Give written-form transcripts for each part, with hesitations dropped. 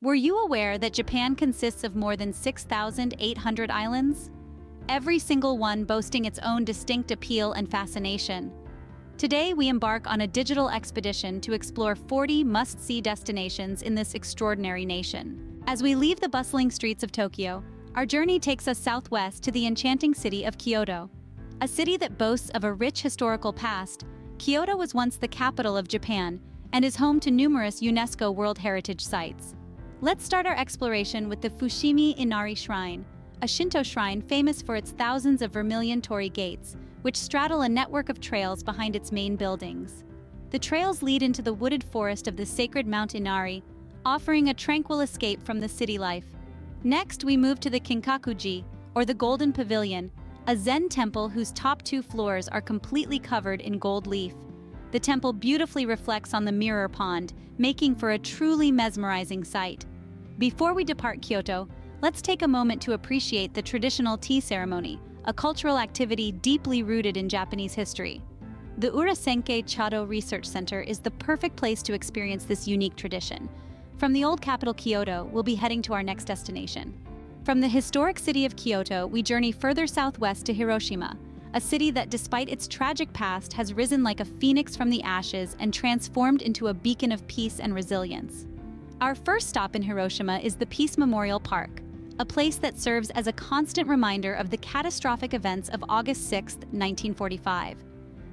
Were you aware that Japan consists of more than 6,800 islands? Every single one boasting its own distinct appeal and fascination. Today, we embark on a digital expedition to explore 40 must-see destinations in this extraordinary nation. As we leave the bustling streets of Tokyo, our journey takes us southwest to the enchanting city of Kyoto. A city that boasts of a rich historical past, Kyoto was once the capital of Japan and is home to numerous UNESCO World Heritage Sites. Let's start our exploration with the Fushimi Inari Shrine, a Shinto shrine famous for its thousands of vermilion torii gates, which straddle a network of trails behind its main buildings. The trails lead into the wooded forest of the sacred Mount Inari, offering a tranquil escape from the city life. Next, we move to the Kinkaku-ji, or the Golden Pavilion, a Zen temple whose top 2 floors are completely covered in gold leaf. The temple beautifully reflects on the mirror pond, making for a truly mesmerizing sight. Before we depart Kyoto, let's take a moment to appreciate the traditional tea ceremony, a cultural activity deeply rooted in Japanese history. The Urasenke Chado Research Center is the perfect place to experience this unique tradition. From the old capital Kyoto, we'll be heading to our next destination. From the historic city of Kyoto, we journey further southwest to Hiroshima, a city that, despite its tragic past, has risen like a phoenix from the ashes and transformed into a beacon of peace and resilience. Our first stop in Hiroshima is the Peace Memorial Park, a place that serves as a constant reminder of the catastrophic events of August 6, 1945.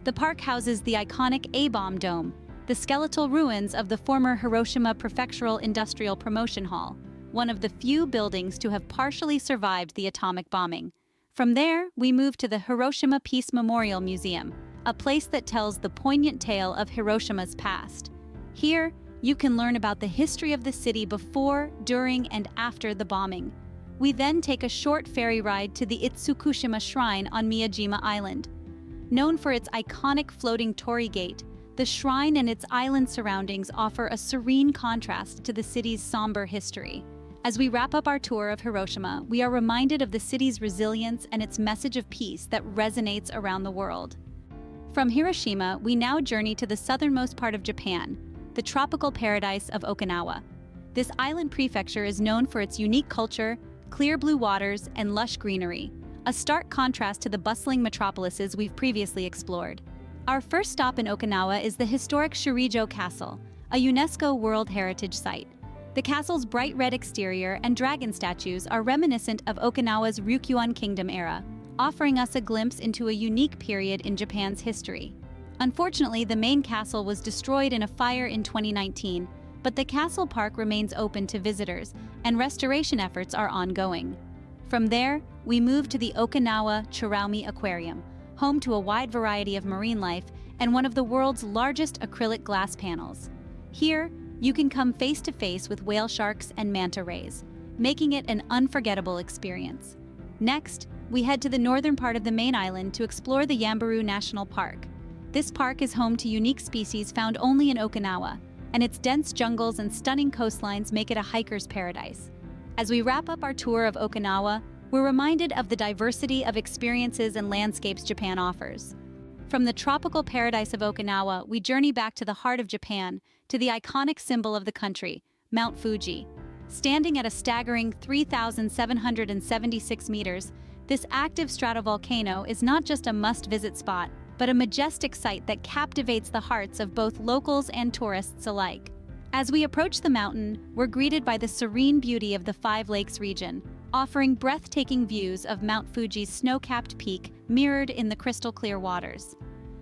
The park houses the iconic A-bomb dome, the skeletal ruins of the former Hiroshima Prefectural Industrial Promotion Hall, one of the few buildings to have partially survived the atomic bombing. From there, we move to the Hiroshima Peace Memorial Museum, a place that tells the poignant tale of Hiroshima's past. Here, you can learn about the history of the city before, during, and after the bombing. We then take a short ferry ride to the Itsukushima Shrine on Miyajima Island. Known for its iconic floating torii gate, the shrine and its island surroundings offer a serene contrast to the city's somber history. As we wrap up our tour of Hiroshima, we are reminded of the city's resilience and its message of peace that resonates around the world. From Hiroshima, we now journey to the southernmost part of Japan, the tropical paradise of Okinawa. This island prefecture is known for its unique culture, clear blue waters, and lush greenery, a stark contrast to the bustling metropolises we've previously explored. Our first stop in Okinawa is the historic Shurijo Castle, a UNESCO World Heritage Site. The castle's bright red exterior and dragon statues are reminiscent of Okinawa's Ryukyuan Kingdom era, offering us a glimpse into a unique period in Japan's history. Unfortunately, the main castle was destroyed in a fire in 2019, but the castle park remains open to visitors, and restoration efforts are ongoing. From there, we move to the Okinawa Chiraumi Aquarium, home to a wide variety of marine life and one of the world's largest acrylic glass panels. Here, you can come face-to-face with whale sharks and manta rays, making it an unforgettable experience. Next, we head to the northern part of the main island to explore the Yambaru National Park. This park is home to unique species found only in Okinawa, and its dense jungles and stunning coastlines make it a hiker's paradise. As we wrap up our tour of Okinawa, we're reminded of the diversity of experiences and landscapes Japan offers. From the tropical paradise of Okinawa, we journey back to the heart of Japan, to the iconic symbol of the country, Mount Fuji. Standing at a staggering 3,776 meters, this active stratovolcano is not just a must-visit spot, but a majestic sight that captivates the hearts of both locals and tourists alike. As we approach the mountain, we're greeted by the serene beauty of the Five Lakes region, offering breathtaking views of Mount Fuji's snow-capped peak mirrored in the crystal-clear waters.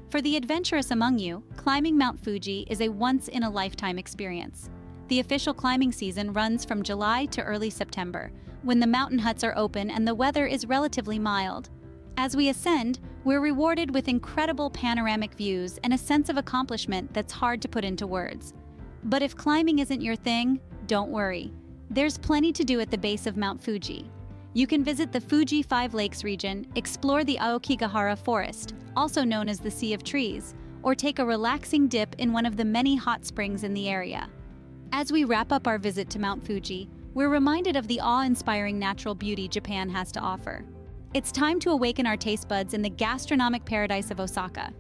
For the adventurous among you, climbing Mount Fuji is a once-in-a-lifetime experience. The official climbing season runs from July to early September, when the mountain huts are open and the weather is relatively mild. As we ascend, we're rewarded with incredible panoramic views and a sense of accomplishment that's hard to put into words. But if climbing isn't your thing, don't worry. There's plenty to do at the base of Mount Fuji. You can visit the Fuji Five Lakes region, explore the Aokigahara Forest, also known as the Sea of Trees, or take a relaxing dip in one of the many hot springs in the area. As we wrap up our visit to Mount Fuji, we're reminded of the awe-inspiring natural beauty Japan has to offer. It's time to awaken our taste buds in the gastronomic paradise of Osaka.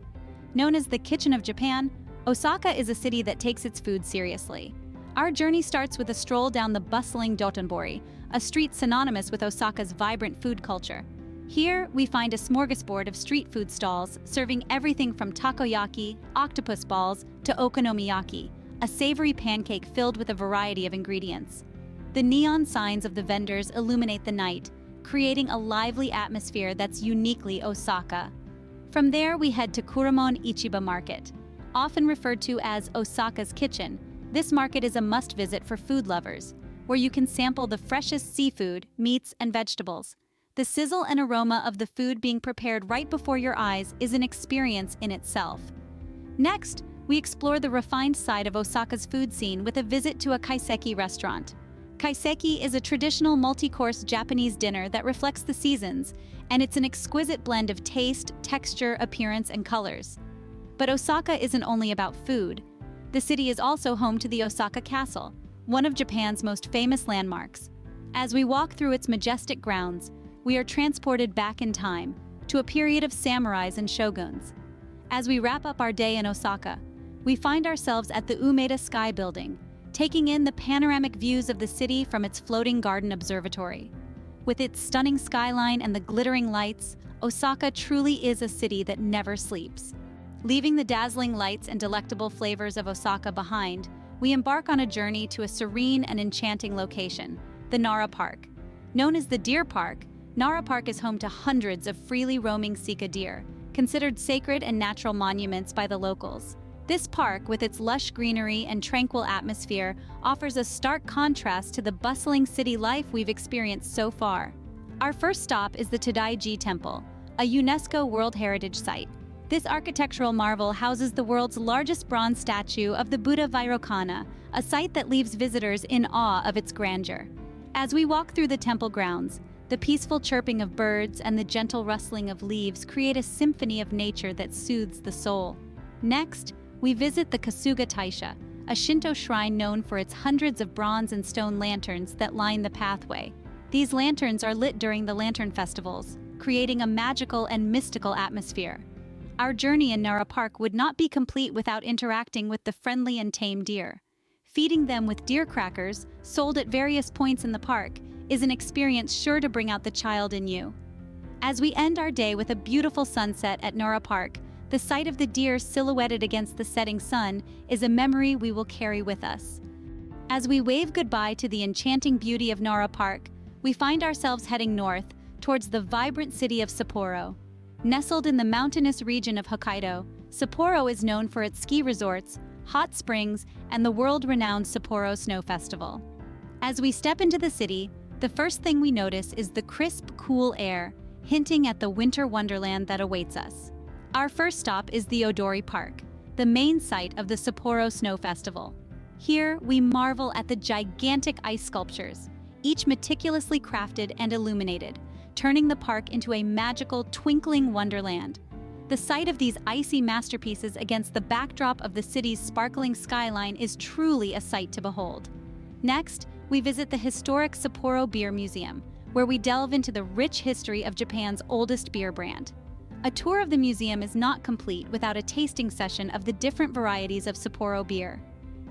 Known as the Kitchen of Japan, Osaka is a city that takes its food seriously. Our journey starts with a stroll down the bustling Dotonbori, a street synonymous with Osaka's vibrant food culture. Here, we find a smorgasbord of street food stalls serving everything from takoyaki, octopus balls, to okonomiyaki, a savory pancake filled with a variety of ingredients. The neon signs of the vendors illuminate the night, creating a lively atmosphere that's uniquely Osaka. From there, we head to Kuromon Ichiba Market. Often referred to as Osaka's Kitchen, this market is a must-visit for food lovers, where you can sample the freshest seafood, meats, and vegetables. The sizzle and aroma of the food being prepared right before your eyes is an experience in itself. Next, we explore the refined side of Osaka's food scene with a visit to a kaiseki restaurant. Kaiseki is a traditional multi-course Japanese dinner that reflects the seasons, and it's an exquisite blend of taste, texture, appearance, and colors. But Osaka isn't only about food. The city is also home to the Osaka Castle, one of Japan's most famous landmarks. As we walk through its majestic grounds, we are transported back in time to a period of samurais and shoguns. As we wrap up our day in Osaka, we find ourselves at the Umeda Sky Building, taking in the panoramic views of the city from its floating garden observatory. With its stunning skyline and the glittering lights, Osaka truly is a city that never sleeps. Leaving the dazzling lights and delectable flavors of Osaka behind, we embark on a journey to a serene and enchanting location, the Nara Park. Known as the Deer Park, Nara Park is home to hundreds of freely roaming sika deer, considered sacred and natural monuments by the locals. This park, with its lush greenery and tranquil atmosphere, offers a stark contrast to the bustling city life we've experienced so far. Our first stop is the Todai-ji Temple, a UNESCO World Heritage Site. This architectural marvel houses the world's largest bronze statue of the Buddha Vairocana, a site that leaves visitors in awe of its grandeur. As we walk through the temple grounds, the peaceful chirping of birds and the gentle rustling of leaves create a symphony of nature that soothes the soul. Next, we visit the Kasuga Taisha, a Shinto shrine known for its hundreds of bronze and stone lanterns that line the pathway. These lanterns are lit during the lantern festivals, creating a magical and mystical atmosphere. Our journey in Nara Park would not be complete without interacting with the friendly and tame deer. Feeding them with deer crackers, sold at various points in the park, is an experience sure to bring out the child in you. As we end our day with a beautiful sunset at Nara Park, the sight of the deer silhouetted against the setting sun is a memory we will carry with us. As we wave goodbye to the enchanting beauty of Nara Park, we find ourselves heading north towards the vibrant city of Sapporo. Nestled in the mountainous region of Hokkaido, Sapporo is known for its ski resorts, hot springs, and the world-renowned Sapporo Snow Festival. As we step into the city, the first thing we notice is the crisp, cool air, hinting at the winter wonderland that awaits us. Our first stop is the Odori Park, the main site of the Sapporo Snow Festival. Here, we marvel at the gigantic ice sculptures, each meticulously crafted and illuminated, turning the park into a magical, twinkling wonderland. The sight of these icy masterpieces against the backdrop of the city's sparkling skyline is truly a sight to behold. Next, we visit the historic Sapporo Beer Museum, where we delve into the rich history of Japan's oldest beer brand. A tour of the museum is not complete without a tasting session of the different varieties of Sapporo beer.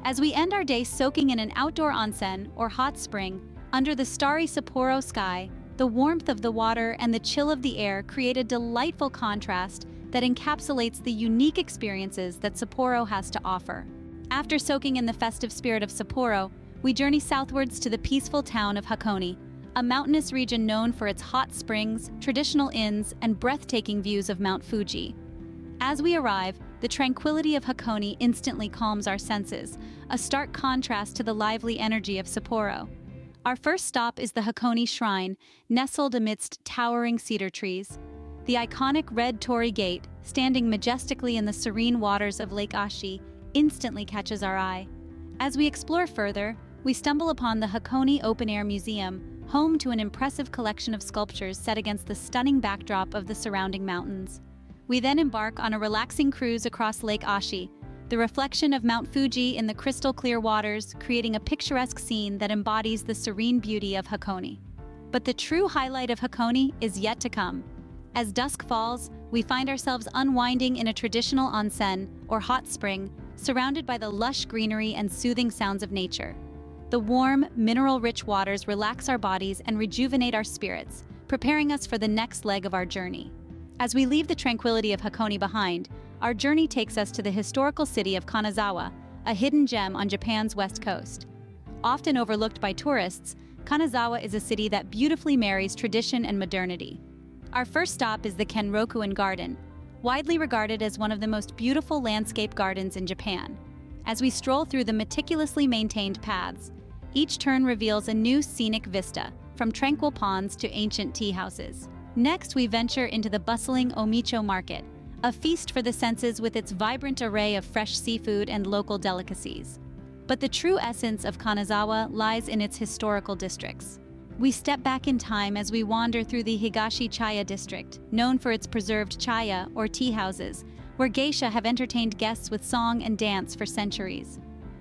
As we end our day soaking in an outdoor onsen, or hot spring, under the starry Sapporo sky, the warmth of the water and the chill of the air create a delightful contrast that encapsulates the unique experiences that Sapporo has to offer. After soaking in the festive spirit of Sapporo, we journey southwards to the peaceful town of Hakone, a mountainous region known for its hot springs, traditional inns, and breathtaking views of Mount Fuji. As we arrive, the tranquility of Hakone instantly calms our senses, a stark contrast to the lively energy of Sapporo. Our first stop is the Hakone Shrine, nestled amidst towering cedar trees. The iconic red torii gate, standing majestically in the serene waters of Lake Ashi, instantly catches our eye. As we explore further, we stumble upon the Hakone Open Air Museum, home to an impressive collection of sculptures set against the stunning backdrop of the surrounding mountains. We then embark on a relaxing cruise across Lake Ashi, the reflection of Mount Fuji in the crystal-clear waters, creating a picturesque scene that embodies the serene beauty of Hakone. But the true highlight of Hakone is yet to come. As dusk falls, we find ourselves unwinding in a traditional onsen, or hot spring, surrounded by the lush greenery and soothing sounds of nature. The warm, mineral-rich waters relax our bodies and rejuvenate our spirits, preparing us for the next leg of our journey. As we leave the tranquility of Hakone behind, our journey takes us to the historical city of Kanazawa, a hidden gem on Japan's west coast. Often overlooked by tourists, Kanazawa is a city that beautifully marries tradition and modernity. Our first stop is the Kenroku-in Garden, widely regarded as one of the most beautiful landscape gardens in Japan. As we stroll through the meticulously maintained paths, each turn reveals a new scenic vista, from tranquil ponds to ancient tea houses. Next, we venture into the bustling Omicho Market, a feast for the senses with its vibrant array of fresh seafood and local delicacies. But the true essence of Kanazawa lies in its historical districts. We step back in time as we wander through the Higashi Chaya district, known for its preserved chaya, or tea houses, where geisha have entertained guests with song and dance for centuries.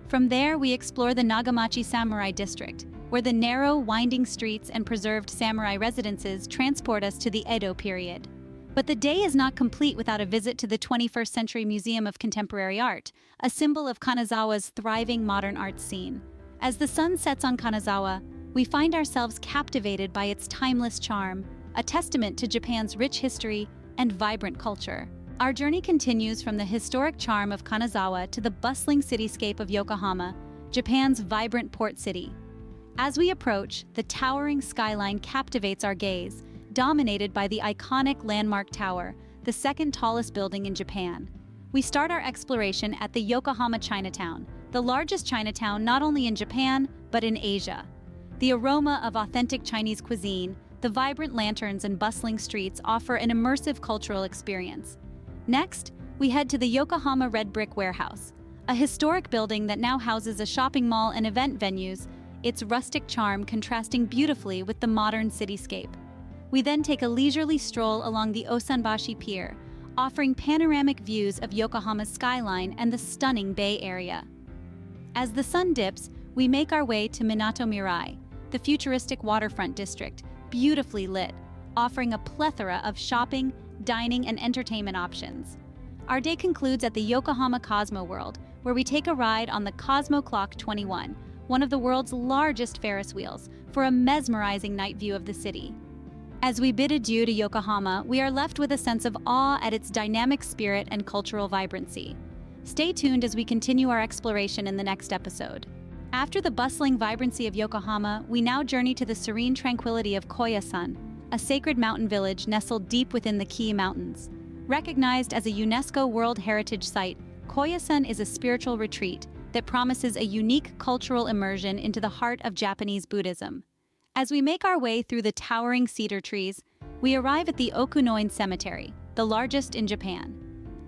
From there, we explore the Nagamachi Samurai district, where the narrow, winding streets and preserved samurai residences transport us to the Edo period. But the day is not complete without a visit to the 21st Century Museum of Contemporary Art, a symbol of Kanazawa's thriving modern art scene. As the sun sets on Kanazawa, we find ourselves captivated by its timeless charm, a testament to Japan's rich history and vibrant culture. Our journey continues from the historic charm of Kanazawa to the bustling cityscape of Yokohama, Japan's vibrant port city. As we approach, the towering skyline captivates our gaze, dominated by the iconic landmark tower, the second tallest building in Japan. We start our exploration at the Yokohama Chinatown, the largest Chinatown not only in Japan, but in Asia. The aroma of authentic Chinese cuisine, the vibrant lanterns and bustling streets offer an immersive cultural experience. Next, we head to the Yokohama Red Brick Warehouse, a historic building that now houses a shopping mall and event venues, its rustic charm contrasting beautifully with the modern cityscape. We then take a leisurely stroll along the Osanbashi Pier, offering panoramic views of Yokohama's skyline and the stunning Bay Area. As the sun dips, we make our way to Minato Mirai, the futuristic waterfront district, beautifully lit, offering a plethora of shopping, dining, and entertainment options. Our day concludes at the Yokohama Cosmo World, where we take a ride on the Cosmo Clock 21, one of the world's largest Ferris wheels, for a mesmerizing night view of the city. As we bid adieu to Yokohama, we are left with a sense of awe at its dynamic spirit and cultural vibrancy. Stay tuned as we continue our exploration in the next episode. After the bustling vibrancy of Yokohama, we now journey to the serene tranquility of Koyasan, a sacred mountain village nestled deep within the Kii Mountains. Recognized as a UNESCO World Heritage Site, Koyasan is a spiritual retreat that promises a unique cultural immersion into the heart of Japanese Buddhism. As we make our way through the towering cedar trees, we arrive at the Okunoin Cemetery, the largest in Japan.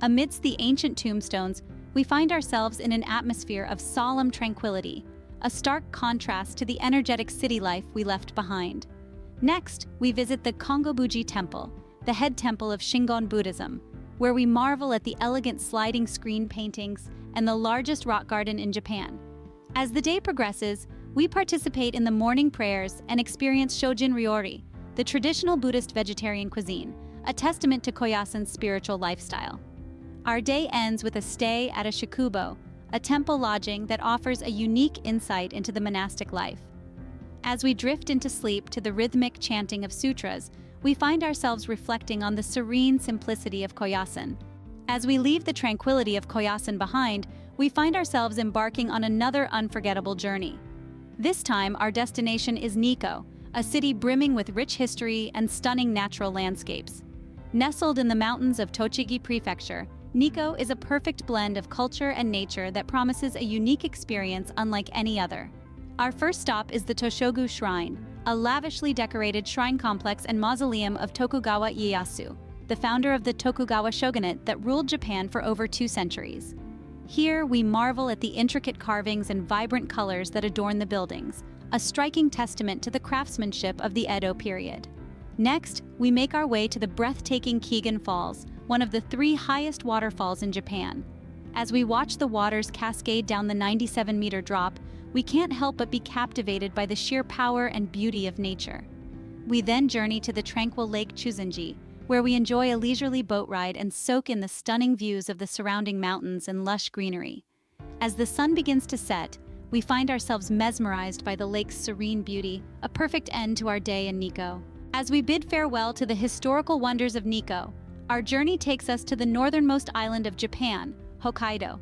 Amidst the ancient tombstones, we find ourselves in an atmosphere of solemn tranquility, a stark contrast to the energetic city life we left behind. Next, we visit the Kongobuji Temple, the head temple of Shingon Buddhism, where we marvel at the elegant sliding screen paintings and the largest rock garden in Japan. As the day progresses, we participate in the morning prayers and experience Shojin Ryori, the traditional Buddhist vegetarian cuisine, a testament to Koyasan's spiritual lifestyle. Our day ends with a stay at a shikubo, a temple lodging that offers a unique insight into the monastic life. As we drift into sleep to the rhythmic chanting of sutras, we find ourselves reflecting on the serene simplicity of Koyasan. As we leave the tranquility of Koyasan behind, we find ourselves embarking on another unforgettable journey. This time, our destination is Nikko, a city brimming with rich history and stunning natural landscapes. Nestled in the mountains of Tochigi Prefecture, Nikko is a perfect blend of culture and nature that promises a unique experience unlike any other. Our first stop is the Toshogu Shrine, a lavishly decorated shrine complex and mausoleum of Tokugawa Ieyasu, the founder of the Tokugawa shogunate that ruled Japan for over 2 centuries. Here, we marvel at the intricate carvings and vibrant colors that adorn the buildings, a striking testament to the craftsmanship of the Edo period. Next, we make our way to the breathtaking Kegon Falls, one of the 3 highest waterfalls in Japan. As we watch the waters cascade down the 97-meter drop, we can't help but be captivated by the sheer power and beauty of nature. We then journey to the tranquil Lake Chuzenji, where we enjoy a leisurely boat ride and soak in the stunning views of the surrounding mountains and lush greenery. As the sun begins to set, we find ourselves mesmerized by the lake's serene beauty, a perfect end to our day in Nikko. As we bid farewell to the historical wonders of Nikko, our journey takes us to the northernmost island of Japan, Hokkaido.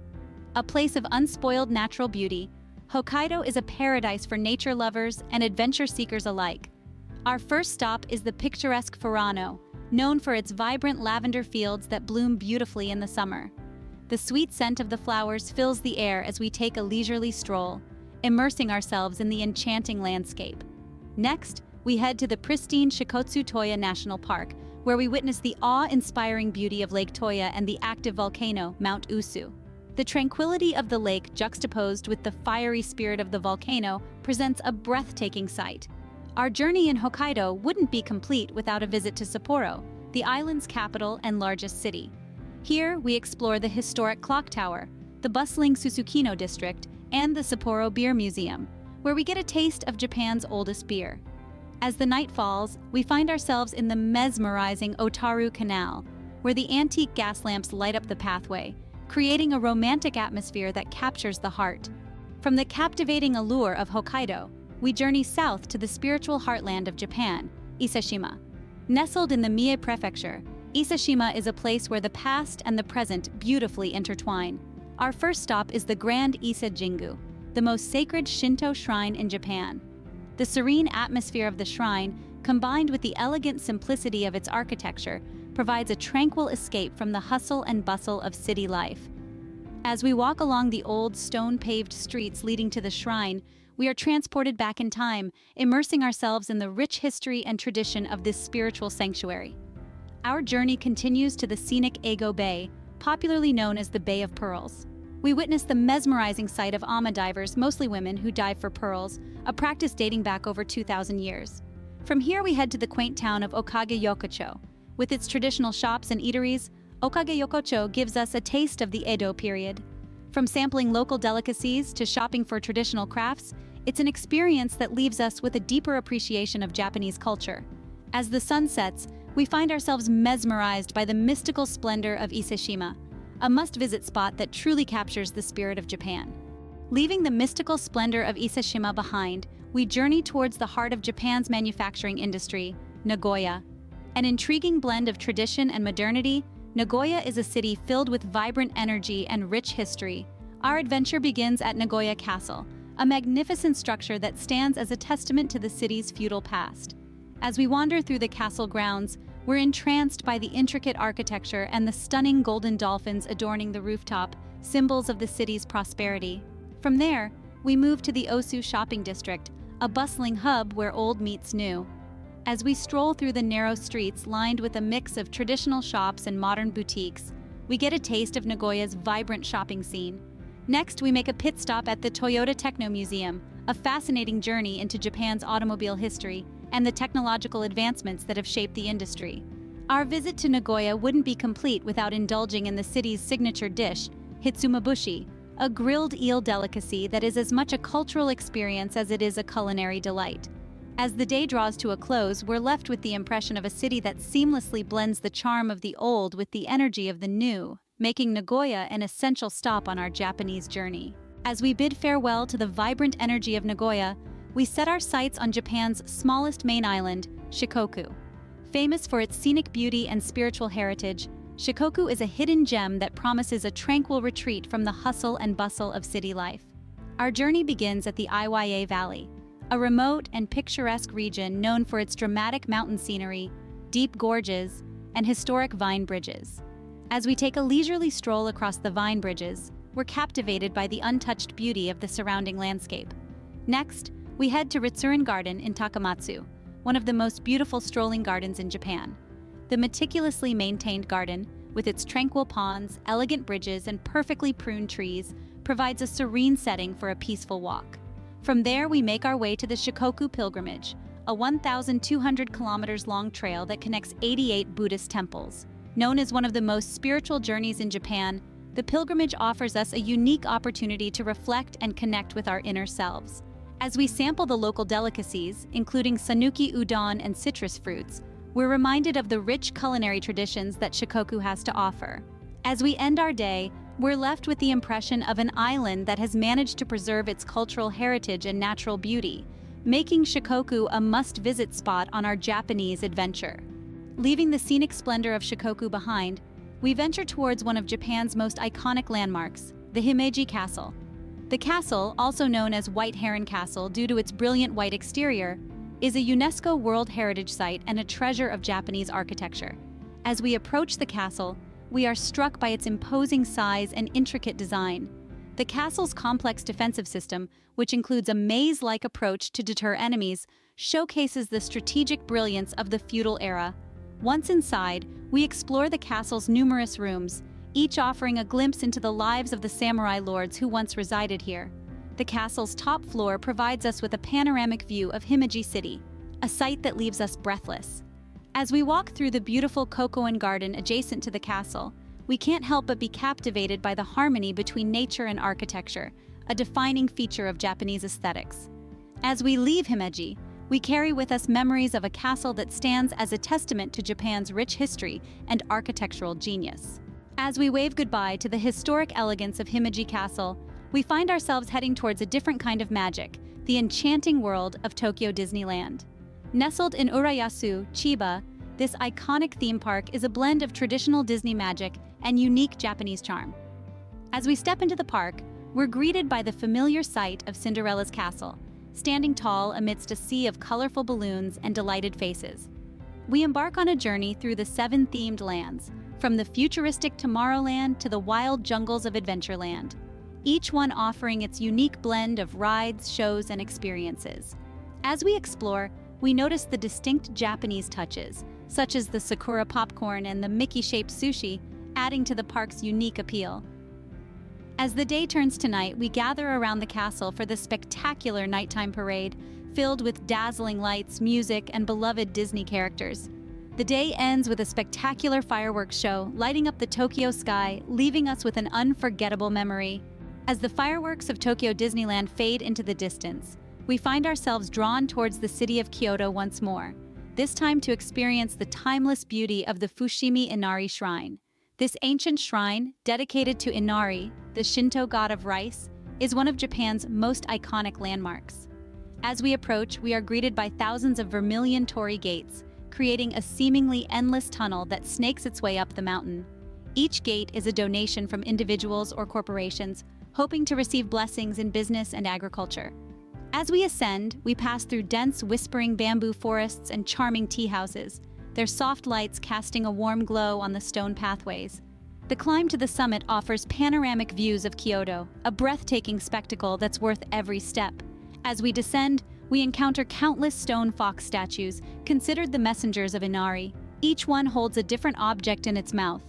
A place of unspoiled natural beauty, Hokkaido is a paradise for nature lovers and adventure seekers alike. Our first stop is the picturesque Furano, known for its vibrant lavender fields that bloom beautifully in the summer. The sweet scent of the flowers fills the air as we take a leisurely stroll, immersing ourselves in the enchanting landscape. Next, we head to the pristine Shikoku Toya National Park, where we witness the awe-inspiring beauty of Lake Toya and the active volcano, Mount Usu. The tranquility of the lake juxtaposed with the fiery spirit of the volcano presents a breathtaking sight. Our journey in Hokkaido wouldn't be complete without a visit to Sapporo, the island's capital and largest city. Here, we explore the historic clock tower, the bustling Susukino district, and the Sapporo Beer Museum, where we get a taste of Japan's oldest beer. As the night falls, we find ourselves in the mesmerizing Otaru Canal, where the antique gas lamps light up the pathway, creating a romantic atmosphere that captures the heart. From the captivating allure of Hokkaido, we journey south to the spiritual heartland of Japan, Ise Shima. Nestled in the Mie Prefecture, Ise Shima is a place where the past and the present beautifully intertwine. Our first stop is the Grand Ise Jingu, the most sacred Shinto shrine in Japan. The serene atmosphere of the shrine, combined with the elegant simplicity of its architecture, provides a tranquil escape from the hustle and bustle of city life. As we walk along the old stone-paved streets leading to the shrine, we are transported back in time, immersing ourselves in the rich history and tradition of this spiritual sanctuary. Our journey continues to the scenic Ego Bay, popularly known as the Bay of Pearls. We witness the mesmerizing sight of ama divers, mostly women, who dive for pearls, a practice dating back over 2,000 years. From here, we head to the quaint town of Okage-yokocho. With its traditional shops and eateries, Okage-yokocho gives us a taste of the Edo period. From sampling local delicacies to shopping for traditional crafts, it's an experience that leaves us with a deeper appreciation of Japanese culture. As the sun sets, we find ourselves mesmerized by the mystical splendor of Ise Shima, a must-visit spot that truly captures the spirit of Japan. Leaving the mystical splendor of Ise Shima behind, we journey towards the heart of Japan's manufacturing industry, Nagoya. An intriguing blend of tradition and modernity, Nagoya is a city filled with vibrant energy and rich history. Our adventure begins at Nagoya Castle, a magnificent structure that stands as a testament to the city's feudal past. As we wander through the castle grounds, we're entranced by the intricate architecture and the stunning golden dolphins adorning the rooftop, symbols of the city's prosperity. From there, we move to the Osu shopping district, a bustling hub where old meets new. As we stroll through the narrow streets lined with a mix of traditional shops and modern boutiques, we get a taste of Nagoya's vibrant shopping scene. Next, we make a pit stop at the Toyota Techno Museum, a fascinating journey into Japan's automobile history and the technological advancements that have shaped the industry. Our visit to Nagoya wouldn't be complete without indulging in the city's signature dish, hitsumabushi, a grilled eel delicacy that is as much a cultural experience as it is a culinary delight. As the day draws to a close, we're left with the impression of a city that seamlessly blends the charm of the old with the energy of the new, making Nagoya an essential stop on our Japanese journey. As we bid farewell to the vibrant energy of Nagoya, we set our sights on Japan's smallest main island, Shikoku. Famous for its scenic beauty and spiritual heritage, Shikoku is a hidden gem that promises a tranquil retreat from the hustle and bustle of city life. Our journey begins at the Iwaiye Valley, a remote and picturesque region known for its dramatic mountain scenery, deep gorges, and historic vine bridges. As we take a leisurely stroll across the vine bridges, we're captivated by the untouched beauty of the surrounding landscape. Next, we head to Ritsurin Garden in Takamatsu, one of the most beautiful strolling gardens in Japan. The meticulously maintained garden, with its tranquil ponds, elegant bridges, and perfectly pruned trees, provides a serene setting for a peaceful walk. From there, we make our way to the Shikoku Pilgrimage, a 1,200 kilometers long trail that connects 88 Buddhist temples. Known as one of the most spiritual journeys in Japan, the pilgrimage offers us a unique opportunity to reflect and connect with our inner selves. As we sample the local delicacies, including sanuki udon and citrus fruits, we're reminded of the rich culinary traditions that Shikoku has to offer. As we end our day, we're left with the impression of an island that has managed to preserve its cultural heritage and natural beauty, making Shikoku a must-visit spot on our Japanese adventure. Leaving the scenic splendor of Shikoku behind, we venture towards one of Japan's most iconic landmarks, the Himeji Castle. The castle, also known as White Heron Castle due to its brilliant white exterior, is a UNESCO World Heritage Site and a treasure of Japanese architecture. As we approach the castle, we are struck by its imposing size and intricate design. The castle's complex defensive system, which includes a maze-like approach to deter enemies, showcases the strategic brilliance of the feudal era. Once inside, we explore the castle's numerous rooms, each offering a glimpse into the lives of the samurai lords who once resided here. The castle's top floor provides us with a panoramic view of Himeji City, a sight that leaves us breathless. As we walk through the beautiful Kokoen garden adjacent to the castle, we can't help but be captivated by the harmony between nature and architecture, a defining feature of Japanese aesthetics. As we leave Himeji, we carry with us memories of a castle that stands as a testament to Japan's rich history and architectural genius. As we wave goodbye to the historic elegance of Himeji Castle, we find ourselves heading towards a different kind of magic, the enchanting world of Tokyo Disneyland. Nestled in Urayasu, Chiba, this iconic theme park is a blend of traditional Disney magic and unique Japanese charm. As we step into the park, we're greeted by the familiar sight of Cinderella's castle, standing tall amidst a sea of colorful balloons and delighted faces. We embark on a journey through the 7 themed lands, from the futuristic Tomorrowland to the wild jungles of Adventureland, each one offering its unique blend of rides, shows, and experiences. As we explore, we notice the distinct Japanese touches, such as the Sakura popcorn and the Mickey-shaped sushi, adding to the park's unique appeal. As the day turns to night, we gather around the castle for the spectacular nighttime parade, filled with dazzling lights, music, and beloved Disney characters. The day ends with a spectacular fireworks show, lighting up the Tokyo sky, leaving us with an unforgettable memory. As the fireworks of Tokyo Disneyland fade into the distance, we find ourselves drawn towards the city of Kyoto once more, this time to experience the timeless beauty of the Fushimi Inari Shrine. This ancient shrine, dedicated to Inari, the Shinto god of rice, is one of Japan's most iconic landmarks. As we approach, we are greeted by thousands of vermilion torii gates, creating a seemingly endless tunnel that snakes its way up the mountain. Each gate is a donation from individuals or corporations, hoping to receive blessings in business and agriculture. As we ascend, we pass through dense, whispering bamboo forests and charming tea houses, their soft lights casting a warm glow on the stone pathways. The climb to the summit offers panoramic views of Kyoto, a breathtaking spectacle that's worth every step. As we descend, we encounter countless stone fox statues, considered the messengers of Inari. Each one holds a different object in its mouth,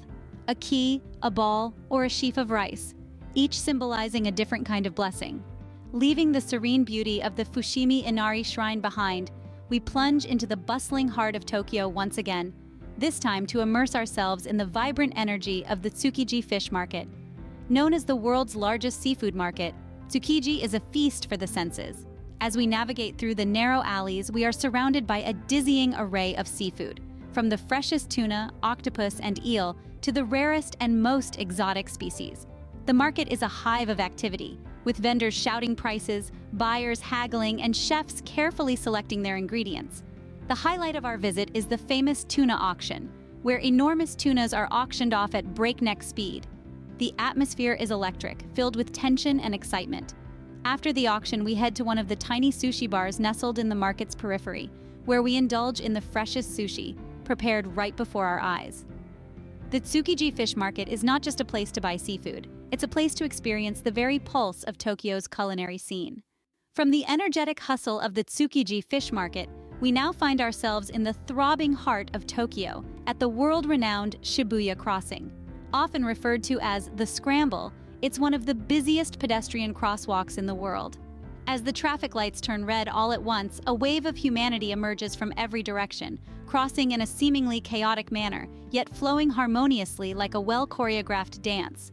a key, a ball, or a sheaf of rice, each symbolizing a different kind of blessing. Leaving the serene beauty of the Fushimi Inari Shrine behind, we plunge into the bustling heart of Tokyo once again, this time to immerse ourselves in the vibrant energy of the Tsukiji fish market. Known as the world's largest seafood market, Tsukiji is a feast for the senses. As we navigate through the narrow alleys, we are surrounded by a dizzying array of seafood, from the freshest tuna, octopus, and eel to the rarest and most exotic species. The market is a hive of activity, with vendors shouting prices, buyers haggling, and chefs carefully selecting their ingredients. The highlight of our visit is the famous tuna auction, where enormous tunas are auctioned off at breakneck speed. The atmosphere is electric, filled with tension and excitement. After the auction, we head to one of the tiny sushi bars nestled in the market's periphery, where we indulge in the freshest sushi, prepared right before our eyes. The Tsukiji Fish Market is not just a place to buy seafood, it's a place to experience the very pulse of Tokyo's culinary scene. From the energetic hustle of the Tsukiji Fish Market, we now find ourselves in the throbbing heart of Tokyo, at the world-renowned Shibuya Crossing. Often referred to as the Scramble, it's one of the busiest pedestrian crosswalks in the world. As the traffic lights turn red all at once, a wave of humanity emerges from every direction, crossing in a seemingly chaotic manner, yet flowing harmoniously like a well-choreographed dance.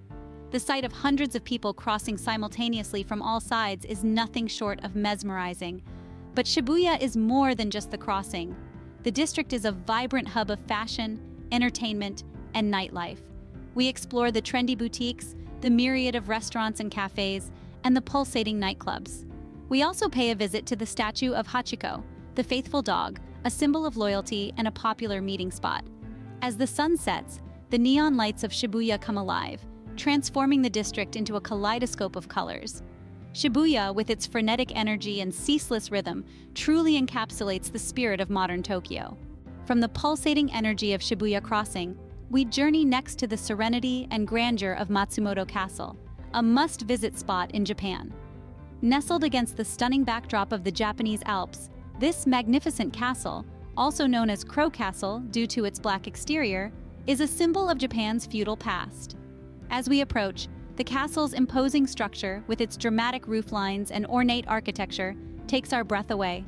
The sight of hundreds of people crossing simultaneously from all sides is nothing short of mesmerizing. But Shibuya is more than just the crossing. The district is a vibrant hub of fashion, entertainment, and nightlife. We explore the trendy boutiques, the myriad of restaurants and cafes, and the pulsating nightclubs. We also pay a visit to the statue of Hachiko, the faithful dog, a symbol of loyalty and a popular meeting spot. As the sun sets, the neon lights of Shibuya come alive, transforming the district into a kaleidoscope of colors. Shibuya, with its frenetic energy and ceaseless rhythm, truly encapsulates the spirit of modern Tokyo. From the pulsating energy of Shibuya Crossing, we journey next to the serenity and grandeur of Matsumoto Castle, a must-visit spot in Japan. Nestled against the stunning backdrop of the Japanese Alps, this magnificent castle, also known as Crow Castle due to its black exterior, is a symbol of Japan's feudal past. As we approach, the castle's imposing structure, with its dramatic roof lines and ornate architecture, takes our breath away.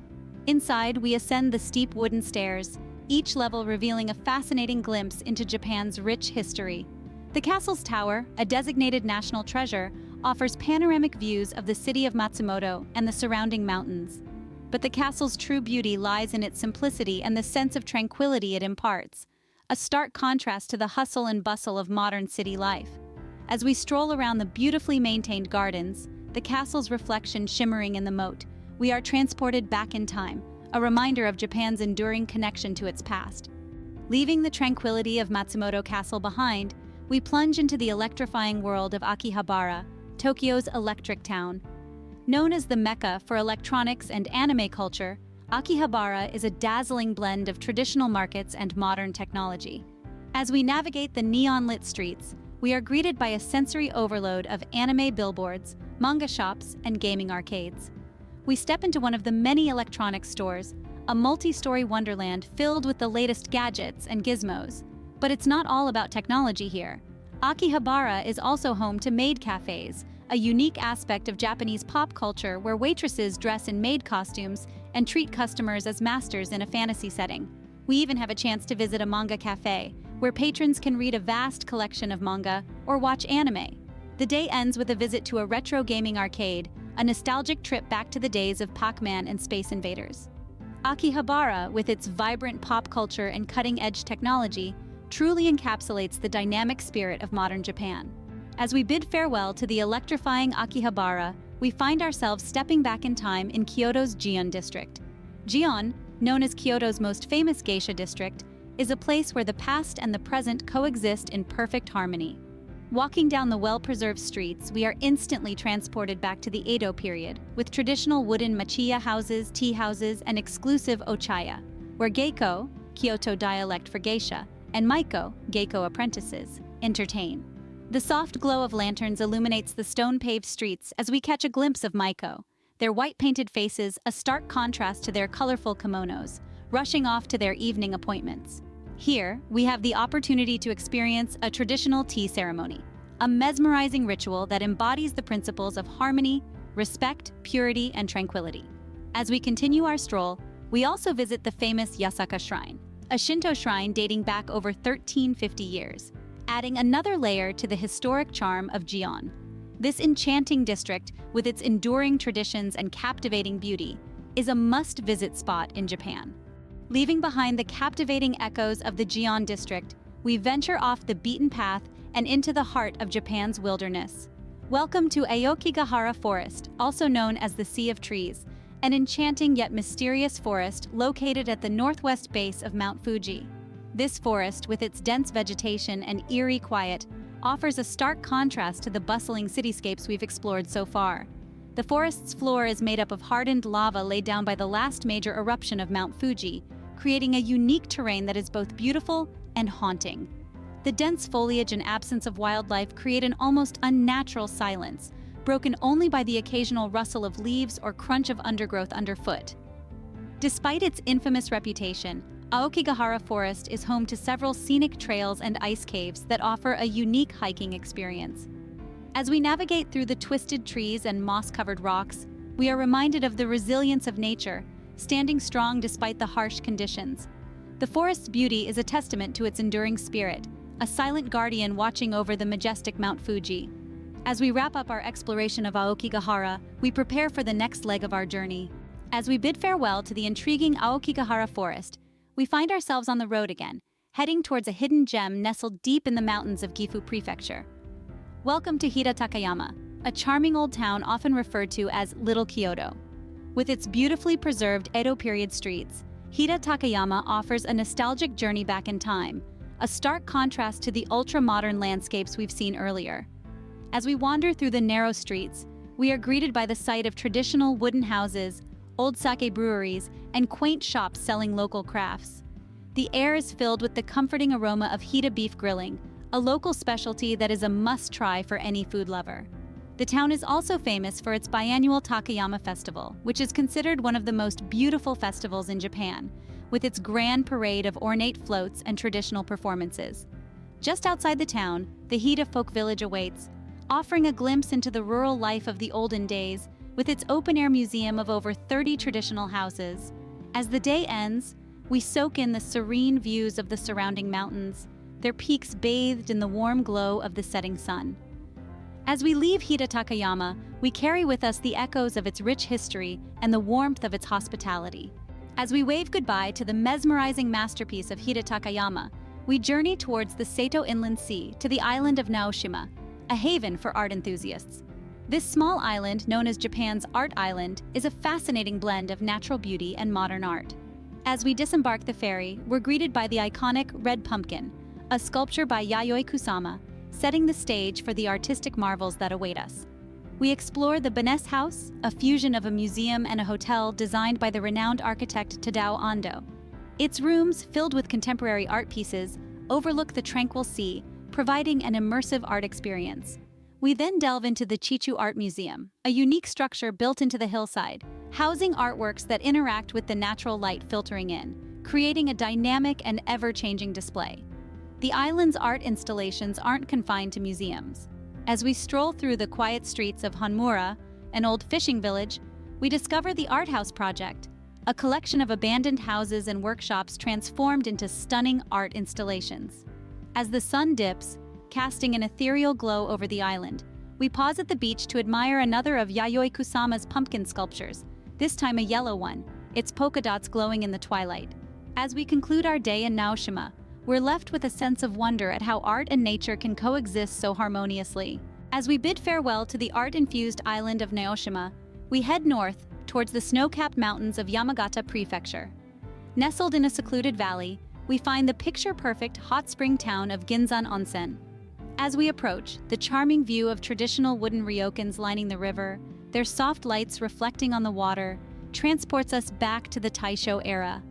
Inside, we ascend the steep wooden stairs, each level revealing a fascinating glimpse into Japan's rich history. The castle's tower, a designated national treasure, offers panoramic views of the city of Matsumoto and the surrounding mountains. But the castle's true beauty lies in its simplicity and the sense of tranquility it imparts, a stark contrast to the hustle and bustle of modern city life. As we stroll around the beautifully maintained gardens, the castle's reflection shimmering in the moat, we are transported back in time, a reminder of Japan's enduring connection to its past. Leaving the tranquility of Matsumoto Castle behind, we plunge into the electrifying world of Akihabara, Tokyo's electric town. Known as the Mecca for electronics and anime culture, Akihabara is a dazzling blend of traditional markets and modern technology. As we navigate the neon-lit streets, we are greeted by a sensory overload of anime billboards, manga shops, and gaming arcades. We step into one of the many electronics stores, a multi-story wonderland filled with the latest gadgets and gizmos. But it's not all about technology here. Akihabara is also home to maid cafes, a unique aspect of Japanese pop culture where waitresses dress in maid costumes and treat customers as masters in a fantasy setting. We even have a chance to visit a manga cafe, where patrons can read a vast collection of manga or watch anime. The day ends with a visit to a retro gaming arcade, a nostalgic trip back to the days of Pac-Man and Space Invaders. Akihabara, with its vibrant pop culture and cutting-edge technology, truly encapsulates the dynamic spirit of modern Japan. As we bid farewell to the electrifying Akihabara, we find ourselves stepping back in time in Kyoto's Gion district. Gion, known as Kyoto's most famous geisha district, is a place where the past and the present coexist in perfect harmony. Walking down the well-preserved streets, we are instantly transported back to the Edo period, with traditional wooden machiya houses, tea houses, and exclusive ochaya, where geiko, Kyoto dialect for geisha, and maiko, geiko apprentices, entertain. The soft glow of lanterns illuminates the stone-paved streets as we catch a glimpse of maiko, their white-painted faces a stark contrast to their colorful kimonos, rushing off to their evening appointments. Here, we have the opportunity to experience a traditional tea ceremony, a mesmerizing ritual that embodies the principles of harmony, respect, purity, and tranquility. As we continue our stroll, we also visit the famous Yasaka Shrine, a Shinto shrine dating back over 1350 years, adding another layer to the historic charm of Gion. This enchanting district, with its enduring traditions and captivating beauty, is a must-visit spot in Japan. Leaving behind the captivating echoes of the Gion district, we venture off the beaten path and into the heart of Japan's wilderness. Welcome to Aokigahara Forest, also known as the Sea of Trees, an enchanting yet mysterious forest located at the northwest base of Mount Fuji. This forest, with its dense vegetation and eerie quiet, offers a stark contrast to the bustling cityscapes we've explored so far. The forest's floor is made up of hardened lava laid down by the last major eruption of Mount Fuji, creating a unique terrain that is both beautiful and haunting. The dense foliage and absence of wildlife create an almost unnatural silence, broken only by the occasional rustle of leaves or crunch of undergrowth underfoot. Despite its infamous reputation, Aokigahara Forest is home to several scenic trails and ice caves that offer a unique hiking experience. As we navigate through the twisted trees and moss-covered rocks, we are reminded of the resilience of nature, standing strong despite the harsh conditions. The forest's beauty is a testament to its enduring spirit, a silent guardian watching over the majestic Mount Fuji. As we wrap up our exploration of Aokigahara, we prepare for the next leg of our journey. As we bid farewell to the intriguing Aokigahara Forest, we find ourselves on the road again, heading towards a hidden gem nestled deep in the mountains of Gifu Prefecture. Welcome to Hida Takayama, a charming old town often referred to as Little Kyoto. With its beautifully preserved Edo period streets, Hida Takayama offers a nostalgic journey back in time, a stark contrast to the ultra-modern landscapes we've seen earlier. As we wander through the narrow streets, we are greeted by the sight of traditional wooden houses, old sake breweries, and quaint shops selling local crafts. The air is filled with the comforting aroma of Hida beef grilling, a local specialty that is a must-try for any food lover. The town is also famous for its biannual Takayama Festival, which is considered one of the most beautiful festivals in Japan, with its grand parade of ornate floats and traditional performances. Just outside the town, the Hida Folk Village awaits, offering a glimpse into the rural life of the olden days with its open-air museum of over 30 traditional houses. As the day ends, we soak in the serene views of the surrounding mountains, their peaks bathed in the warm glow of the setting sun. As we leave Hida Takayama, we carry with us the echoes of its rich history and the warmth of its hospitality. As we wave goodbye to the mesmerizing masterpiece of Hida Takayama, we journey towards the Seto Inland Sea to the island of Naoshima, a haven for art enthusiasts. This small island, known as Japan's Art Island, is a fascinating blend of natural beauty and modern art. As we disembark the ferry, we're greeted by the iconic Red Pumpkin, a sculpture by Yayoi Kusama, setting the stage for the artistic marvels that await us. We explore the Benes House, a fusion of a museum and a hotel designed by the renowned architect Tadao Ando. Its rooms, filled with contemporary art pieces, overlook the tranquil sea, providing an immersive art experience. We then delve into the Chichibu Art Museum, a unique structure built into the hillside, housing artworks that interact with the natural light filtering in, creating a dynamic and ever-changing display. The island's art installations aren't confined to museums. As we stroll through the quiet streets of Hanmura, an old fishing village, we discover the Art House Project, a collection of abandoned houses and workshops transformed into stunning art installations. As the sun dips, casting an ethereal glow over the island, we pause at the beach to admire another of Yayoi Kusama's pumpkin sculptures, this time a yellow one, its polka dots glowing in the twilight. As we conclude our day in Naoshima, we're left with a sense of wonder at how art and nature can coexist so harmoniously. As we bid farewell to the art-infused island of Naoshima, we head north towards the snow-capped mountains of Yamagata Prefecture. Nestled in a secluded valley, we find the picture-perfect hot spring town of Ginzan Onsen. As we approach, the charming view of traditional wooden ryokans lining the river, their soft lights reflecting on the water, transports us back to the Taisho era.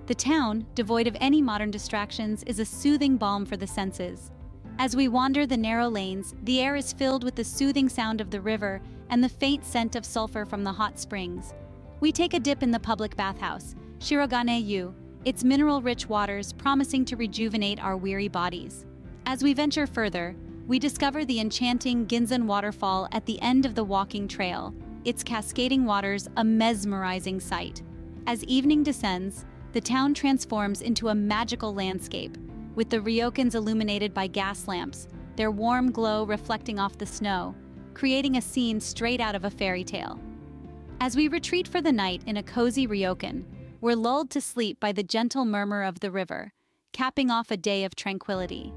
The town, devoid of any modern distractions, is a soothing balm for the senses. As we wander the narrow lanes, the air is filled with the soothing sound of the river and the faint scent of sulfur from the hot springs. We take a dip in the public bathhouse, Shirogane-yu, its mineral-rich waters promising to rejuvenate our weary bodies. As we venture further, we discover the enchanting Ginzan waterfall at the end of the walking trail, its cascading waters a mesmerizing sight. As evening descends, the town transforms into a magical landscape, with the ryokans illuminated by gas lamps, their warm glow reflecting off the snow, creating a scene straight out of a fairy tale. As we retreat for the night in a cozy ryokan, we're lulled to sleep by the gentle murmur of the river, capping off a day of tranquility.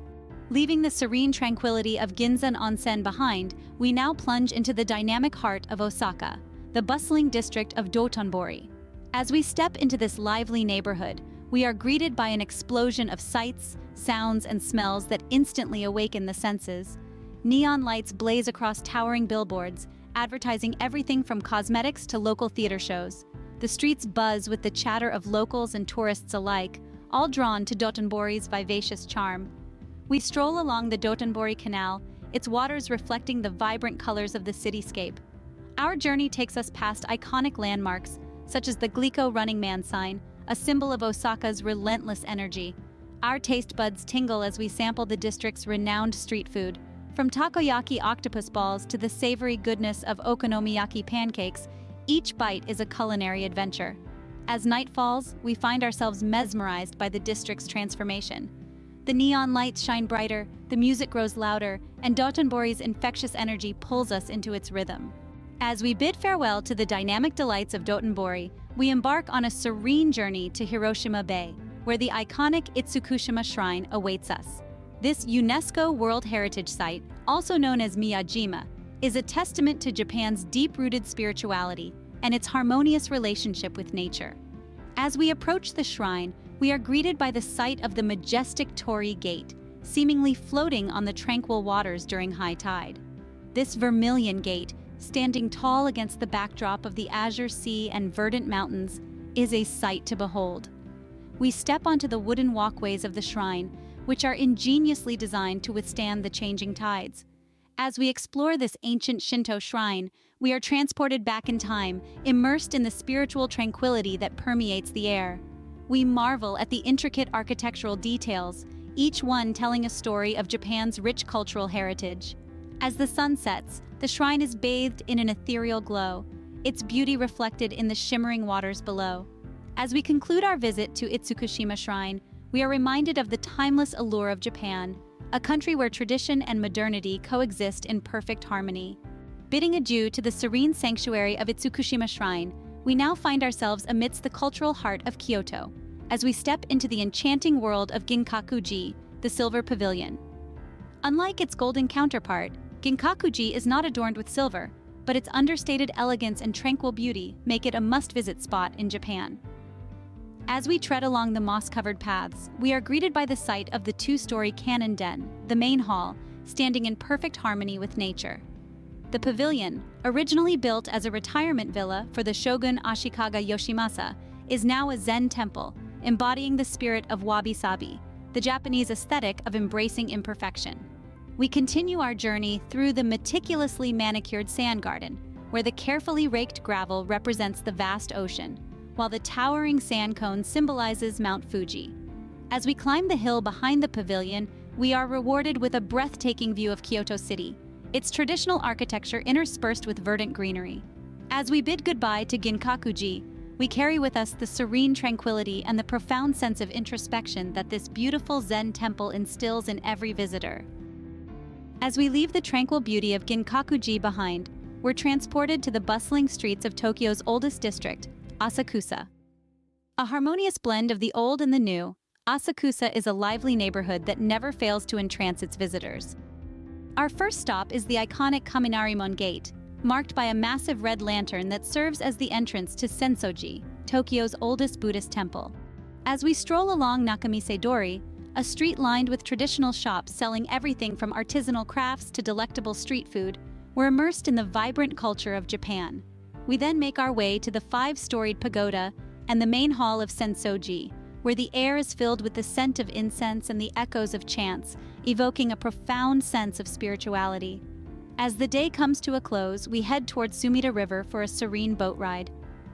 Leaving the serene tranquility of Ginzan Onsen behind, we now plunge into the dynamic heart of Osaka, the bustling district of Dotonbori. As we step into this lively neighborhood, we are greeted by an explosion of sights, sounds, and smells that instantly awaken the senses. Neon lights blaze across towering billboards, advertising everything from cosmetics to local theater shows. The streets buzz with the chatter of locals and tourists alike, all drawn to Dotonbori's vivacious charm. We stroll along the Dotonbori Canal, its waters reflecting the vibrant colors of the cityscape. Our journey takes us past iconic landmarks, such as the Glico Running Man sign, a symbol of Osaka's relentless energy. Our taste buds tingle as we sample the district's renowned street food. From takoyaki octopus balls to the savory goodness of okonomiyaki pancakes, each bite is a culinary adventure. As night falls, we find ourselves mesmerized by the district's transformation. The neon lights shine brighter, the music grows louder, and Dotonbori's infectious energy pulls us into its rhythm. As we bid farewell to the dynamic delights of Dotonbori, we embark on a serene journey to Hiroshima Bay, where the iconic Itsukushima Shrine awaits us. This UNESCO World Heritage Site, also known as Miyajima, is a testament to Japan's deep-rooted spirituality and its harmonious relationship with nature. As we approach the shrine, we are greeted by the sight of the majestic Torii Gate, seemingly floating on the tranquil waters during high tide. This vermilion gate, standing tall against the backdrop of the azure sea and verdant mountains, is a sight to behold. We step onto the wooden walkways of the shrine, which are ingeniously designed to withstand the changing tides. As we explore this ancient Shinto shrine, we are transported back in time, immersed in the spiritual tranquility that permeates the air. We marvel at the intricate architectural details, each one telling a story of Japan's rich cultural heritage. As the sun sets, the shrine is bathed in an ethereal glow, its beauty reflected in the shimmering waters below. As we conclude our visit to Itsukushima Shrine, we are reminded of the timeless allure of Japan, a country where tradition and modernity coexist in perfect harmony. Bidding adieu to the serene sanctuary of Itsukushima Shrine, we now find ourselves amidst the cultural heart of Kyoto, as we step into the enchanting world of Kinkaku-ji, the Silver Pavilion. Unlike its golden counterpart, Kinkaku-ji is not adorned with silver, but its understated elegance and tranquil beauty make it a must-visit spot in Japan. As we tread along the moss-covered paths, we are greeted by the sight of the two-story Kannon Den, the main hall, standing in perfect harmony with nature. The pavilion, originally built as a retirement villa for the shogun Ashikaga Yoshimasa, is now a Zen temple, embodying the spirit of wabi-sabi, the Japanese aesthetic of embracing imperfection. We continue our journey through the meticulously manicured sand garden, where the carefully raked gravel represents the vast ocean, while the towering sand cone symbolizes Mount Fuji. As we climb the hill behind the pavilion, we are rewarded with a breathtaking view of Kyoto City, its traditional architecture interspersed with verdant greenery. As we bid goodbye to Kinkaku-ji, we carry with us the serene tranquility and the profound sense of introspection that this beautiful Zen temple instills in every visitor. As we leave the tranquil beauty of Kinkaku-ji behind, we're transported to the bustling streets of Tokyo's oldest district, Asakusa. A harmonious blend of the old and the new, Asakusa is a lively neighborhood that never fails to entrance its visitors. Our first stop is the iconic Kaminarimon Gate, marked by a massive red lantern that serves as the entrance to Sensoji, Tokyo's oldest Buddhist temple. As we stroll along Nakamisedori, a street lined with traditional shops selling everything from artisanal crafts to delectable street food, we're immersed in the vibrant culture of Japan. We then make our way to the five-storied pagoda and the main hall of Sensoji, where the air is filled with the scent of incense and the echoes of chants, evoking a profound sense of spirituality. As the day comes to a close, we head towards Sumida River for a serene boat ride.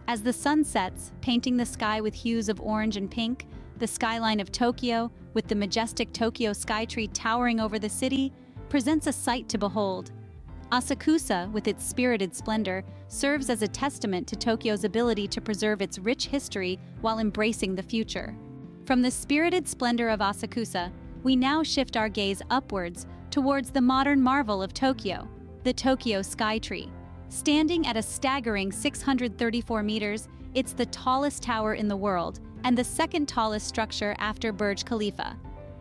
As the sun sets, painting the sky with hues of orange and pink, the skyline of Tokyo, with the majestic Tokyo Skytree towering over the city, presents a sight to behold. Asakusa, with its spirited splendor, serves as a testament to Tokyo's ability to preserve its rich history while embracing the future. From the spirited splendor of Asakusa, we now shift our gaze upwards towards the modern marvel of Tokyo, the Tokyo Skytree. Standing at a staggering 634 meters, it's the tallest tower in the world and the second tallest structure after Burj Khalifa.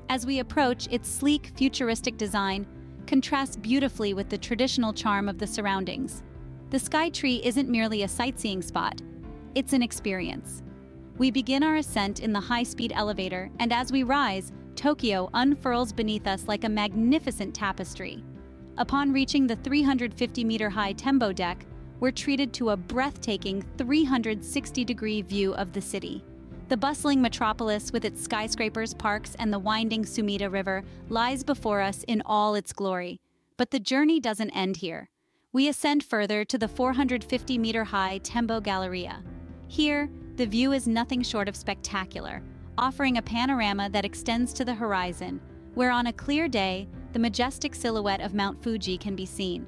As we approach, its sleek, futuristic design contrasts beautifully with the traditional charm of the surroundings. The Skytree isn't merely a sightseeing spot, it's an experience. We begin our ascent in the high-speed elevator, and as we rise, Tokyo unfurls beneath us like a magnificent tapestry. Upon reaching the 350-meter-high Tembo deck, we're treated to a breathtaking 360-degree view of the city. The bustling metropolis with its skyscrapers, parks, and the winding Sumida River lies before us in all its glory. But the journey doesn't end here. We ascend further to the 450-meter-high Tembo Galleria. Here, the view is nothing short of spectacular, offering a panorama that extends to the horizon, where on a clear day, the majestic silhouette of Mount Fuji can be seen.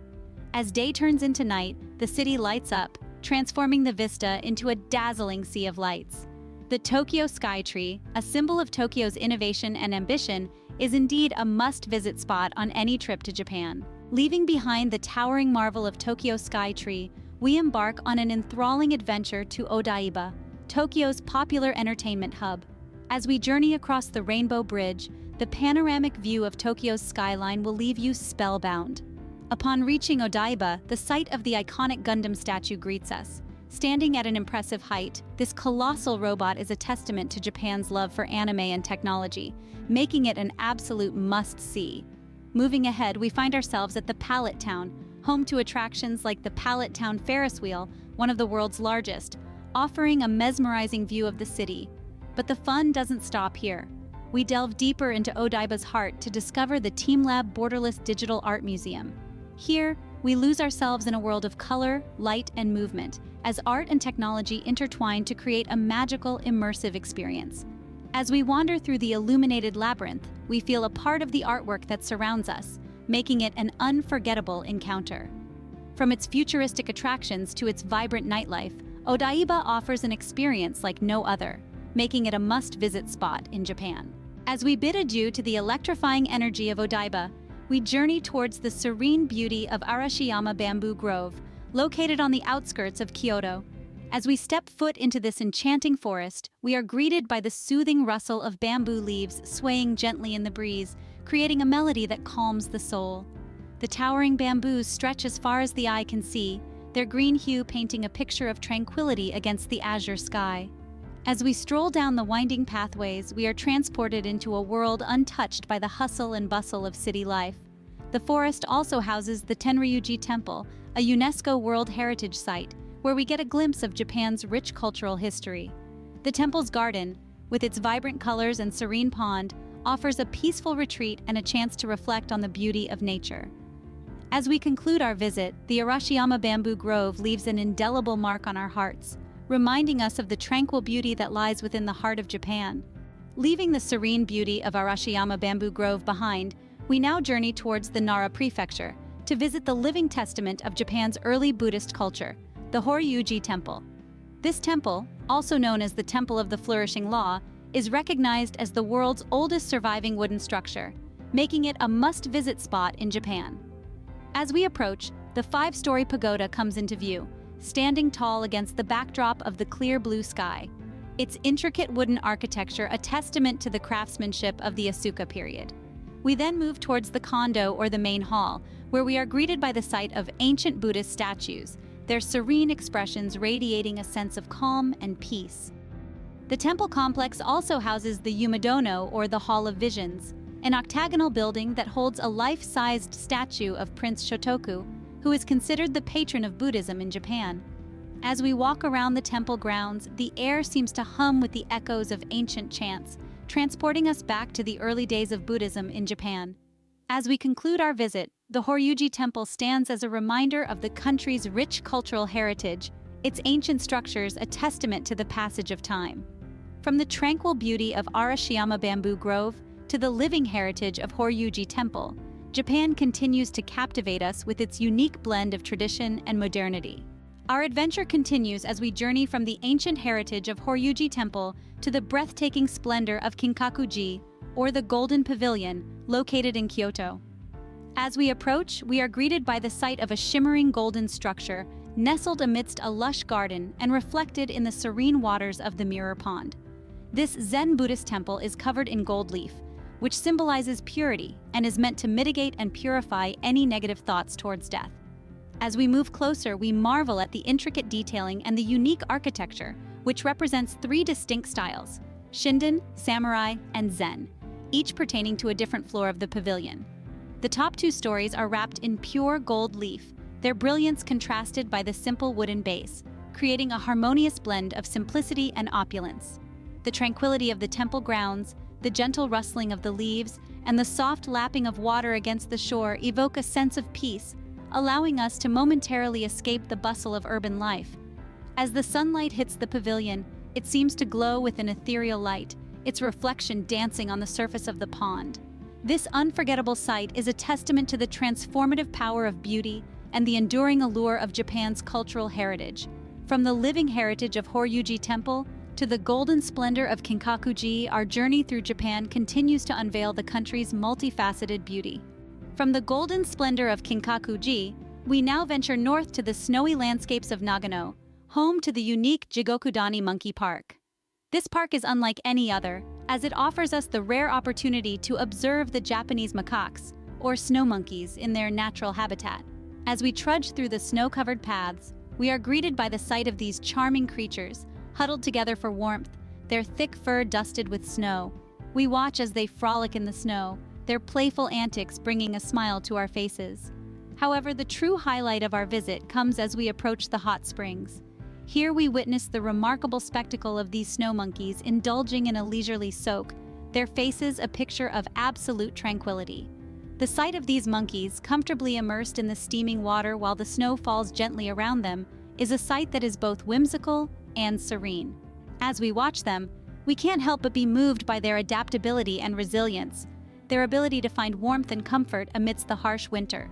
As day turns into night, the city lights up, transforming the vista into a dazzling sea of lights. The Tokyo Skytree, a symbol of Tokyo's innovation and ambition, is indeed a must-visit spot on any trip to Japan. Leaving behind the towering marvel of Tokyo Skytree, we embark on an enthralling adventure to Odaiba, Tokyo's popular entertainment hub. As we journey across the Rainbow Bridge, the panoramic view of Tokyo's skyline will leave you spellbound. Upon reaching Odaiba, the site of the iconic Gundam statue greets us. Standing at an impressive height, this colossal robot is a testament to Japan's love for anime and technology, making it an absolute must-see. Moving ahead, we find ourselves at the Pallet Town, home to attractions like the Pallet Town Ferris wheel, one of the world's largest, offering a mesmerizing view of the city. But the fun doesn't stop here. We delve deeper into Odaiba's heart to discover the TeamLab Borderless Digital Art Museum. Here, we lose ourselves in a world of color, light, and movement, as art and technology intertwine to create a magical, immersive experience. As we wander through the illuminated labyrinth, we feel a part of the artwork that surrounds us, making it an unforgettable encounter. From its futuristic attractions to its vibrant nightlife, Odaiba offers an experience like no other, making it a must-visit spot in Japan. As we bid adieu to the electrifying energy of Odaiba, we journey towards the serene beauty of Arashiyama Bamboo Grove, located on the outskirts of Kyoto. As we step foot into this enchanting forest, we are greeted by the soothing rustle of bamboo leaves swaying gently in the breeze, creating a melody that calms the soul. The towering bamboos stretch as far as the eye can see, their green hue painting a picture of tranquility against the azure sky. As we stroll down the winding pathways, we are transported into a world untouched by the hustle and bustle of city life. The forest also houses the Horyu-ji Temple, a UNESCO World Heritage Site, where we get a glimpse of Japan's rich cultural history. The temple's garden, with its vibrant colors and serene pond, offers a peaceful retreat and a chance to reflect on the beauty of nature. As we conclude our visit, the Arashiyama Bamboo Grove leaves an indelible mark on our hearts, reminding us of the tranquil beauty that lies within the heart of Japan. Leaving the serene beauty of Arashiyama Bamboo Grove behind, we now journey towards the Nara Prefecture to visit the living testament of Japan's early Buddhist culture, the Horyu-ji Temple. This temple, also known as the Temple of the Flourishing Law, is recognized as the world's oldest surviving wooden structure, making it a must-visit spot in Japan. As we approach, the 5-story pagoda comes into view, standing tall against the backdrop of the clear blue sky. Its intricate wooden architecture a testament to the craftsmanship of the Asuka period. We then move towards the kondo or the main hall, where we are greeted by the sight of ancient Buddhist statues, their serene expressions radiating a sense of calm and peace. The temple complex also houses the Yumidono or the Hall of Visions, an octagonal building that holds a life-sized statue of Prince Shotoku, who is considered the patron of Buddhism in Japan. As we walk around the temple grounds, the air seems to hum with the echoes of ancient chants, transporting us back to the early days of Buddhism in Japan. As we conclude our visit, the Horyu-ji Temple stands as a reminder of the country's rich cultural heritage, its ancient structures a testament to the passage of time. From the tranquil beauty of Arashiyama Bamboo Grove to the living heritage of Horyu-ji Temple, Japan continues to captivate us with its unique blend of tradition and modernity. Our adventure continues as we journey from the ancient heritage of Horyu-ji Temple to the breathtaking splendor of Kinkaku-ji, or the Golden Pavilion, located in Kyoto. As we approach, we are greeted by the sight of a shimmering golden structure, nestled amidst a lush garden and reflected in the serene waters of the Mirror Pond. This Zen Buddhist temple is covered in gold leaf, which symbolizes purity and is meant to mitigate and purify any negative thoughts towards death. As we move closer, we marvel at the intricate detailing and the unique architecture, which represents 3 distinct styles: Shinden, Samurai, and Zen, each pertaining to a different floor of the pavilion. The top 2 stories are wrapped in pure gold leaf, their brilliance contrasted by the simple wooden base, creating a harmonious blend of simplicity and opulence. The tranquility of the temple grounds, the gentle rustling of the leaves, and the soft lapping of water against the shore evoke a sense of peace, allowing us to momentarily escape the bustle of urban life. As the sunlight hits the pavilion, it seems to glow with an ethereal light, its reflection dancing on the surface of the pond. This unforgettable sight is a testament to the transformative power of beauty and the enduring allure of Japan's cultural heritage. From the living heritage of Horyu-ji Temple to the golden splendor of Kinkaku-ji, our journey through Japan continues to unveil the country's multifaceted beauty. From the golden splendor of Kinkaku-ji, we now venture north to the snowy landscapes of Nagano, home to the unique Jigokudani Monkey Park. This park is unlike any other, as it offers us the rare opportunity to observe the Japanese macaques, or snow monkeys, in their natural habitat. As we trudge through the snow-covered paths, we are greeted by the sight of these charming creatures, huddled together for warmth, their thick fur dusted with snow. We watch as they frolic in the snow, their playful antics bringing a smile to our faces. However, the true highlight of our visit comes as we approach the hot springs. Here we witness the remarkable spectacle of these snow monkeys indulging in a leisurely soak, their faces a picture of absolute tranquility. The sight of these monkeys, comfortably immersed in the steaming water while the snow falls gently around them, is a sight that is both whimsical and serene. As we watch them, we can't help but be moved by their adaptability and resilience, their ability to find warmth and comfort amidst the harsh winter.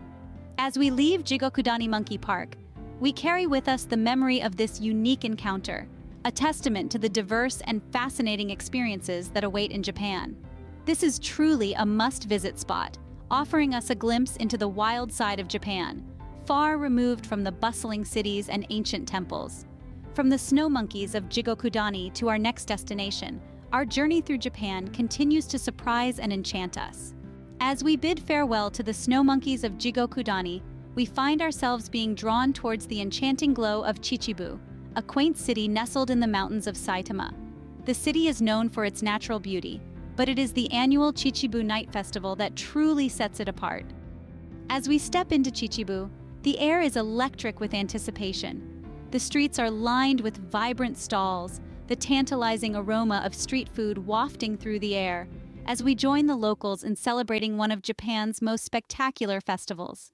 As we leave Jigokudani Monkey Park, we carry with us the memory of this unique encounter, a testament to the diverse and fascinating experiences that await in Japan. This is truly a must-visit spot, offering us a glimpse into the wild side of Japan, far removed from the bustling cities and ancient temples. From the snow monkeys of Jigokudani to our next destination, our journey through Japan continues to surprise and enchant us. As we bid farewell to the snow monkeys of Jigokudani, we find ourselves being drawn towards the enchanting glow of Chichibu, a quaint city nestled in the mountains of Saitama. The city is known for its natural beauty, but it is the annual Chichibu Night Festival that truly sets it apart. As we step into Chichibu, the air is electric with anticipation. The streets are lined with vibrant stalls, the tantalizing aroma of street food wafting through the air, as we join the locals in celebrating one of Japan's most spectacular festivals.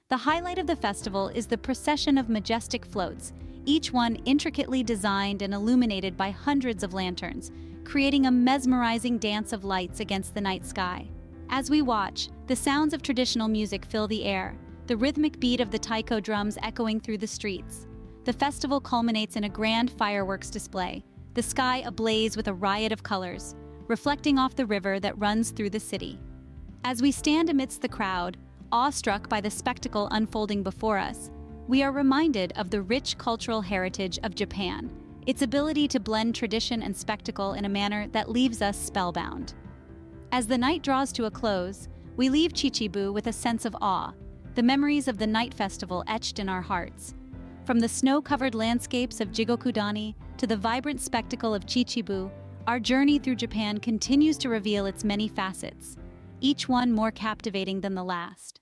The highlight of the festival is the procession of majestic floats, each one intricately designed and illuminated by hundreds of lanterns, creating a mesmerizing dance of lights against the night sky. As we watch, the sounds of traditional music fill the air, the rhythmic beat of the taiko drums echoing through the streets. The festival culminates in a grand fireworks display, the sky ablaze with a riot of colors, reflecting off the river that runs through the city. As we stand amidst the crowd, awestruck by the spectacle unfolding before us, we are reminded of the rich cultural heritage of Japan, its ability to blend tradition and spectacle in a manner that leaves us spellbound. As the night draws to a close, we leave Chichibu with a sense of awe, the memories of the night festival etched in our hearts. From the snow-covered landscapes of Jigokudani to the vibrant spectacle of Chichibu, our journey through Japan continues to reveal its many facets, each one more captivating than the last.